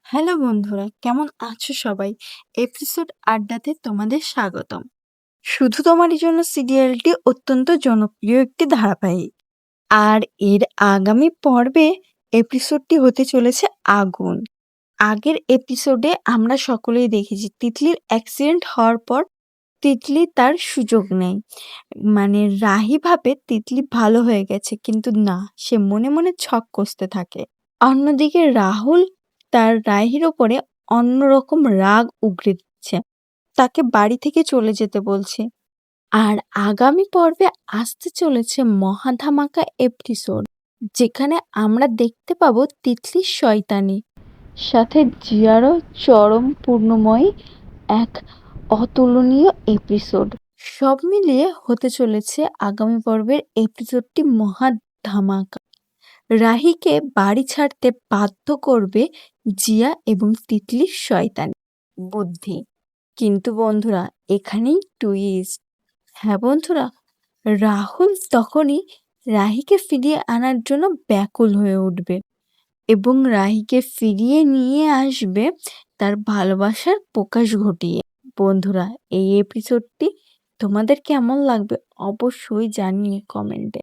Hello বন্ধুরা, কেমন আছো সবাই? এপিসোড আড্ডাতে তোমাদের স্বাগতম। শুধু তোমারই জন্য সিরিয়ালটি অত্যন্ত জনপ্রিয় একটি ধারাবাহিক। আর এর আগামী পর্বে এপিসোডটি হতে চলেছে আগুন। আগের এপিসোডে আমরা সকলেই দেখেছি তিতলির অ্যাক্সিডেন্ট হওয়ার পর তিতলি তার সুযোগ নেয়। মানে রাহি ভাবে তিতলি ভালো হয়ে গেছে, কিন্তু না, সে মনে মনে ছক কষতে থাকে। অন্যদিকে রাহুল তার রাহির ওপরে অন্যরকম রাগ উগরে দিচ্ছে, তাকে বাড়ি থেকে চলে যেতে বলছে। আর আগামী পর্বে আসতে চলেছে মহাধামাকা এপিসোড, যেখানে আমরা দেখতে পাবো তিতলির শয়তানি, সাথে জিয়ারও চরম পূর্ণময় এক অতুলনীয় এপিসোড। সব মিলিয়ে হতে চলেছে আগামী পর্বের এপিসোডটি মহা ধামাকা। রাহিকে বাড়ি ছাড়তে বাধ্য করবে জিয়া এবং তিতলির শয়তানি বুদ্ধি। কিন্তু বন্ধুরা, এখানেই টুইস্ট। হ্যাঁ বন্ধুরা, রাহুল তখনই রাহিকে ফিরিয়ে আনার জন্য ব্যাকুল হয়ে উঠবে এবং রাহিকে ফিরিয়ে নিয়ে আসবে তার ভালোবাসার প্রকাশ ঘটিয়ে। বন্ধুরা, এই এপিসোডটি তোমাদের কেমন লাগবে অবশ্যই জানিয়ে কমেন্টে।